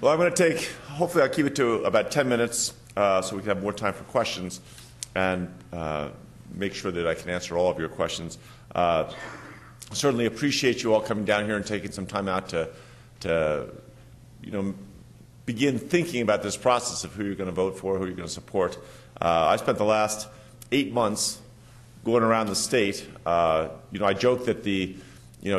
Well, I'm going to take, hopefully I'll keep it to about 10 minutes so we can have more time for questions and make sure that I can answer all of your questions. Certainly appreciate you all coming down here and taking some time out to begin thinking about this process of who you're going to vote for, who you're going to support. I spent the last 8 months going around the state. I joke that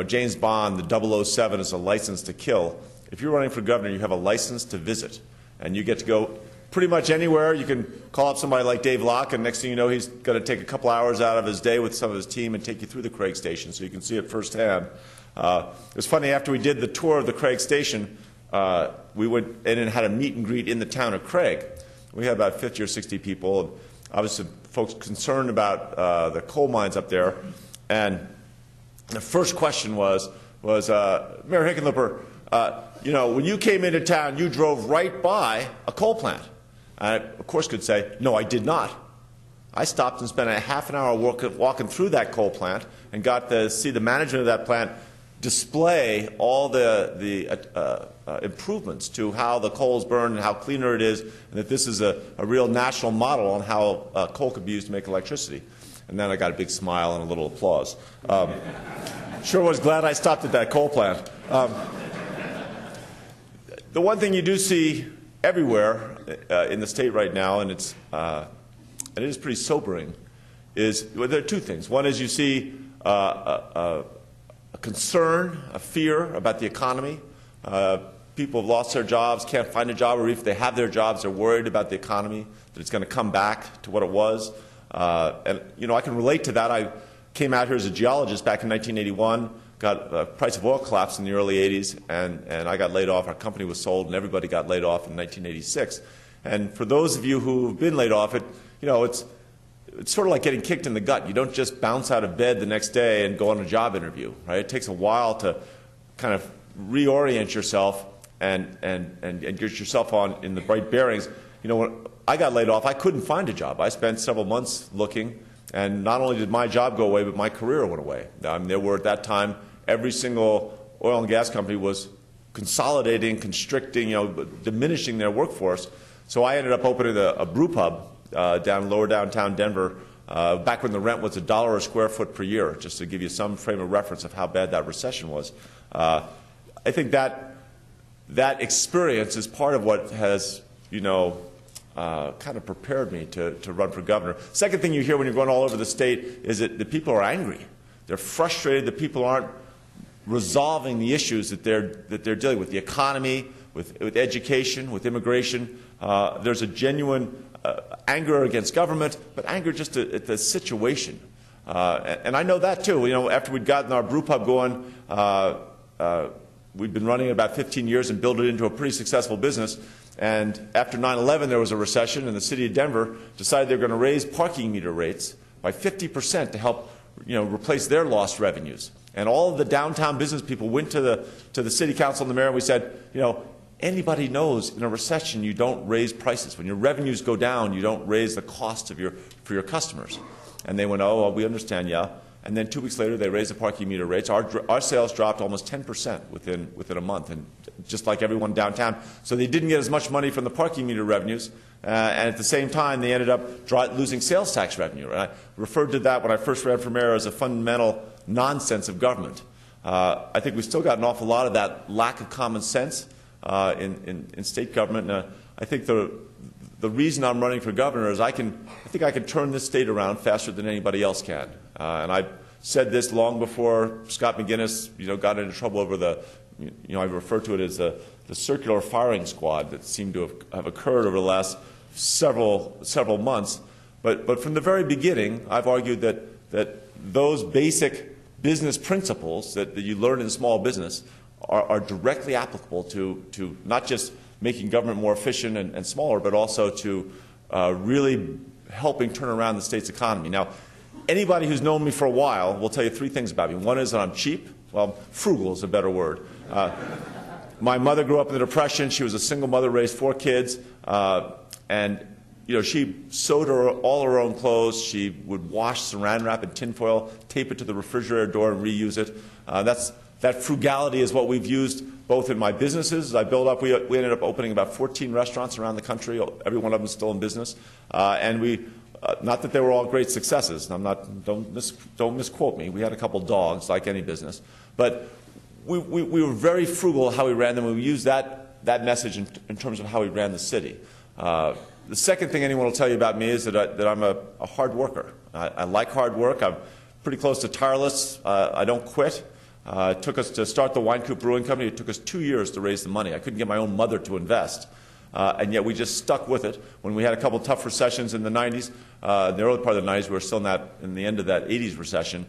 James Bond, the 007, is a license to kill. If you're running for governor, you have a license to visit, and you get to go pretty much anywhere. You can call up somebody like Dave Locke, and next thing you know, he's going to take a couple hours out of his day with some of his team and take you through the Craig Station so you can see it firsthand. It was funny, after we did the tour of the Craig Station, we went in and had a meet and greet in the town of Craig. We had about 50 or 60 people, and obviously folks concerned about the coal mines up there. And the first question was Mayor Hickenlooper, when you came into town, you drove right by a coal plant. I, of course, could say, no, I did not. I stopped and spent a half an hour walking through that coal plant and got to see the management of that plant display all the improvements to how the coal is burned and how cleaner it is, and that this is a real national model on how coal could be used to make electricity. And then I got a big smile and a little applause. Sure was glad I stopped at that coal plant. The one thing you do see everywhere in the state right now, and it is pretty sobering, is there are two things. One is you see a concern, a fear about the economy. People have lost their jobs, can't find a job, or if they have their jobs, they're worried about the economy, that it's going to come back to what it was. And I can relate to that. I came out here as a geologist back in 1981. Got the price of oil collapsed in the early 80s, and I got laid off. Our company was sold, and everybody got laid off in 1986. And for those of you who have been laid off, it's sort of like getting kicked in the gut. You don't just bounce out of bed the next day and go on a job interview, right? It takes a while to kind of reorient yourself and get yourself in the right bearings. When I got laid off, I couldn't find a job. I spent several months looking, and not only did my job go away, but my career went away. There were, at that time, every single oil and gas company was consolidating, constricting, diminishing their workforce. So I ended up opening a brew pub down lower downtown Denver, back when the rent was $1 a square foot per year, just to give you some frame of reference of how bad that recession was. I think that experience is part of what has, kind of prepared me to run for governor. Second thing you hear when you're going all over the state is that the people are angry. They're frustrated that people aren't resolving the issues that they're dealing with, the economy, with education, with immigration. There's a genuine anger against government, but anger just at the situation. And I know that too. After we'd gotten our brew pub going, we'd been running it about 15 years and built it into a pretty successful business. And after 9/11, there was a recession, and the city of Denver decided they were going to raise parking meter rates by 50% to help replace their lost revenues. And all of the downtown business people went to the city council and the mayor, and we said, anybody knows in a recession you don't raise prices. When your revenues go down, you don't raise the cost for your customers. And they went, oh, well, we understand, yeah. And then 2 weeks later, they raised the parking meter rates. Our sales dropped almost 10% within a month, and just like everyone downtown. So they didn't get as much money from the parking meter revenues, and at the same time, they ended up losing sales tax revenue. And I referred to that when I first ran for mayor as a fundamental nonsense of government. I think we've still got an awful lot of that lack of common sense in state government. And I think the reason I'm running for governor is I think I can turn this state around faster than anybody else can. And I said this long before Scott McGinnis, got into trouble over I refer to it as the circular firing squad that seemed to have occurred over the last several months. But from the very beginning, I've argued that those basic business principles that you learn in small business are directly applicable to not just making government more efficient and smaller, but also to really helping turn around the state's economy. Now, anybody who's known me for a while will tell you three things about me. One is that I'm cheap. Well, frugal is a better word. My mother grew up in the Depression. She was a single mother, raised 4 kids. And she sewed all her own clothes. She would wash Saran wrap in tinfoil, tape it to the refrigerator door, and reuse it. That frugality is what we've used both in my businesses. As I built up, we ended up opening about 14 restaurants around the country. Every one of them is still in business, and we. Not that they were all great successes. Don't misquote me. We had a couple dogs, like any business, but we were very frugal how we ran them. We used that message in terms of how we ran the city. The second thing anyone will tell you about me is that I'm a hard worker. I like hard work. I'm pretty close to tireless. I don't quit. It took us to start the Wine Coop Brewing Company. It took us 2 years to raise the money. I couldn't get my own mother to invest. And yet we just stuck with it. When we had a couple tough recessions in the 90s, the early part of the 90s, we were still in the end of that 80s recession,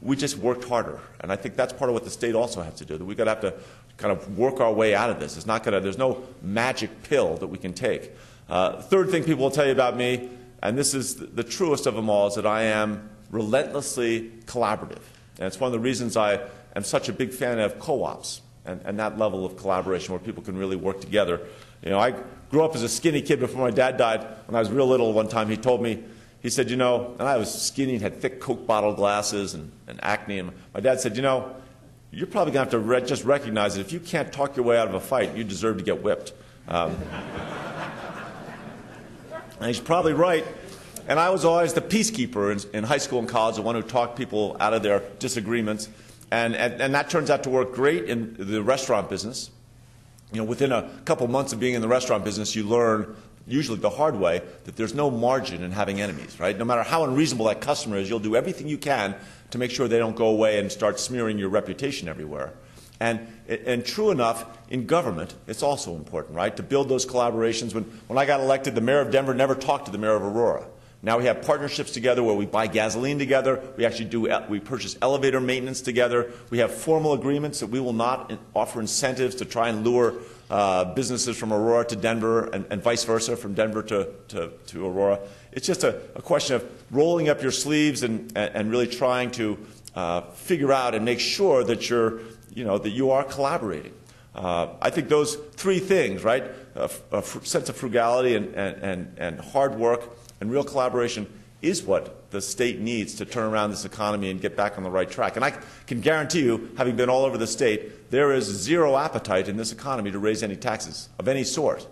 we just worked harder. And I think that's part of what the state also has to do, that we're going to have to kind of work our way out of this. There's no magic pill that we can take. Third thing people will tell you about me, and this is the truest of them all, is that I am relentlessly collaborative. And it's one of the reasons I am such a big fan of co-ops and that level of collaboration where people can really work together. I grew up as a skinny kid before my dad died. When I was real little one time, he told me, he said, and I was skinny and had thick Coke bottle glasses and acne. And my dad said, you're probably going to have to just recognize that if you can't talk your way out of a fight, you deserve to get whipped. And he's probably right. And I was always the peacekeeper in high school and college, the one who talked people out of their disagreements. And that turns out to work great in the restaurant business. Within a couple months of being in the restaurant business, you learn, usually the hard way, that there's no margin in having enemies, right? No matter how unreasonable that customer is, you'll do everything you can to make sure they don't go away and start smearing your reputation everywhere. And true enough, in government, it's also important, right, to build those collaborations. When I got elected, the mayor of Denver never talked to the mayor of Aurora. Now we have partnerships together where we buy gasoline together. We purchase elevator maintenance together. We have formal agreements that we will not offer incentives to try and lure businesses from Aurora to Denver and vice versa, from Denver to Aurora. It's just a question of rolling up your sleeves and really trying to figure out and make sure that that you are collaborating. I think those three things, right, a sense of frugality and hard work and real collaboration is what the state needs to turn around this economy and get back on the right track. And I can guarantee you, having been all over the state, there is zero appetite in this economy to raise any taxes of any sort.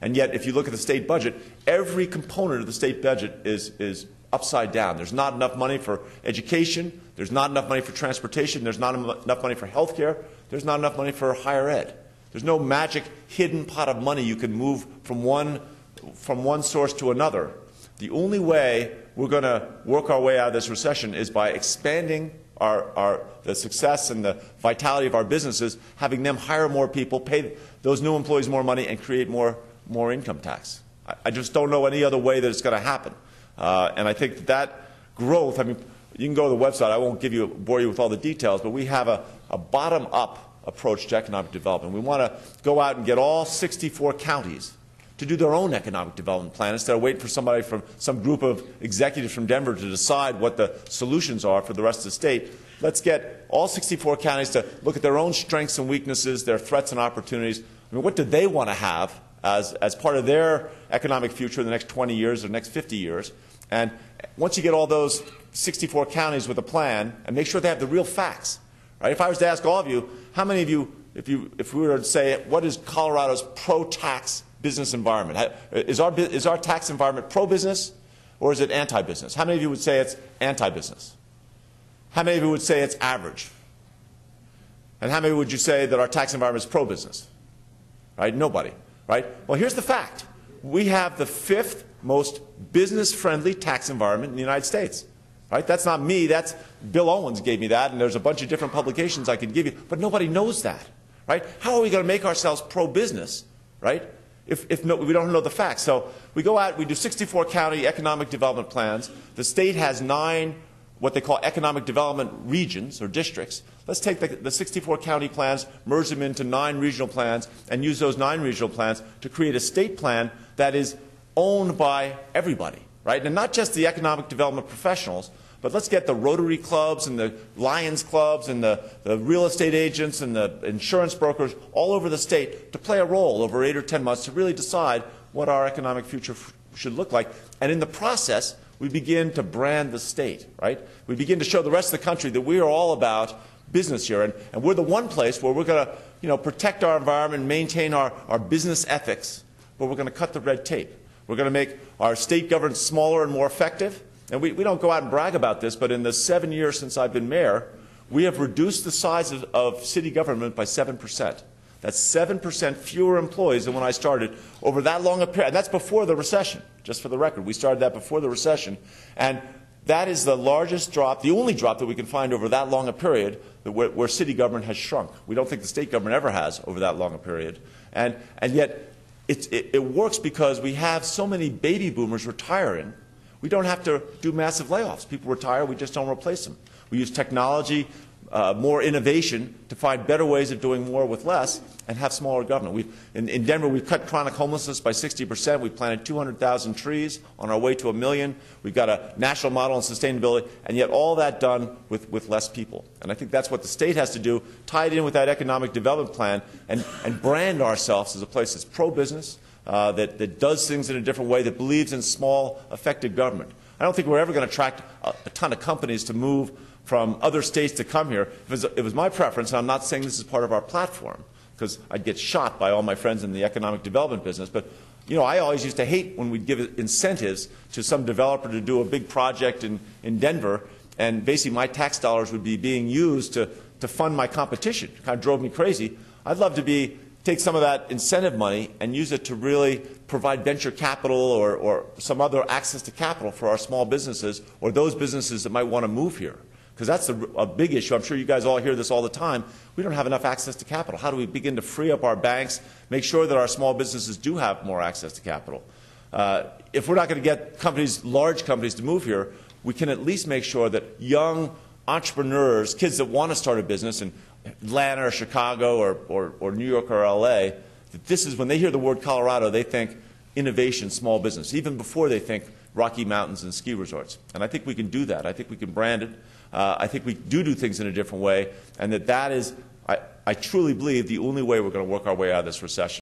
And yet, if you look at the state budget, every component of the state budget is upside down. There's not enough money for education. There's not enough money for transportation. There's not enough money for health care. There's not enough money for higher ed. There's no magic hidden pot of money you can move from one source to another. The only way we're going to work our way out of this recession is by expanding the success and the vitality of our businesses, having them hire more people, pay those new employees more money, and create more income tax. I just don't know any other way that it's going to happen. And I think that growth, I mean, you can go to the website. I won't bore you with all the details, but we have a bottom-up approach to economic development. We want to go out and get all 64 counties to do their own economic development plan instead of waiting for somebody from some group of executives from Denver to decide what the solutions are for the rest of the state. Let's get all 64 counties to look at their own strengths and weaknesses, their threats and opportunities. I mean, what do they want to have as part of their economic future in the next 20 years or the next 50 years? And once you get all those 64 counties with a plan, and make sure they have the real facts. Right? If I was to ask all of you, how many of you, if we were to say, what is Colorado's pro-tax business environment? Is our tax environment pro-business or is it anti-business? How many of you would say it's anti-business? How many of you would say it's average? And how many would you say that our tax environment is pro-business? Right? Nobody. Right? Well, here's the fact. We have the 5th most business-friendly tax environment in the United States. Right? That's not me. That's Bill Owens gave me that, and there's a bunch of different publications I could give you, but nobody knows that. Right? How are we going to make ourselves pro-business? Right? If we don't know the facts. So we go out, we do 64 county economic development plans. The state has 9 what they call economic development regions or districts. Let's take the 64 county plans, merge them into 9 regional plans, and use those 9 regional plans to create a state plan that is owned by everybody, right? And not just the economic development professionals, but let's get the Rotary clubs and the Lions clubs and the real estate agents and the insurance brokers all over the state to play a role over 8 or 10 months to really decide what our economic future should look like. And in the process, we begin to brand the state, right? We begin to show the rest of the country that we are all about business here. And we're the one place where we're going to protect our environment, maintain our business ethics, but we're going to cut the red tape. We're going to make our state government smaller and more effective. And we don't go out and brag about this, but in the 7 years since I've been mayor, we have reduced the size of city government by 7%. That's 7% fewer employees than when I started over that long a period. And that's before the recession, just for the record. We started that before the recession. And that is the largest drop, the only drop that we can find over that long a period where city government has shrunk. We don't think the state government ever has over that long a period. And yet it works because we have so many baby boomers retiring. We don't have to do massive layoffs. People retire, we just don't replace them. We use technology, more innovation to find better ways of doing more with less and have smaller government. In Denver, we've cut chronic homelessness by 60%. We've planted 200,000 trees on our way to 1 million. We've got a national model on sustainability, and yet all that done with less people. And I think that's what the state has to do, tie it in with that economic development plan, and brand ourselves as a place that's pro-business, that does things in a different way, that believes in small, effective government. I don't think we're ever going to attract a ton of companies to move from other states to come here. It was my preference, and I'm not saying this is part of our platform, because I'd get shot by all my friends in the economic development business. But I always used to hate when we'd give incentives to some developer to do a big project in Denver, and basically my tax dollars would be being used to fund my competition. It kind of drove me crazy. I'd love to take some of that incentive money and use it to really provide venture capital or some other access to capital for our small businesses or those businesses that might want to move here. Because that's a big issue. I'm sure you guys all hear this all the time. We don't have enough access to capital. How do we begin to free up our banks, make sure that our small businesses do have more access to capital? If we're not going to get companies, large companies, to move here, we can at least make sure that young entrepreneurs, kids that want to start a business in Atlanta or Chicago or New York or LA, that this is when they hear the word Colorado, they think innovation, small business, even before they think Rocky Mountains and ski resorts. And I think we can do that. I think we can brand it. I think we do things in a different way, and that is, I truly believe, the only way we're going to work our way out of this recession.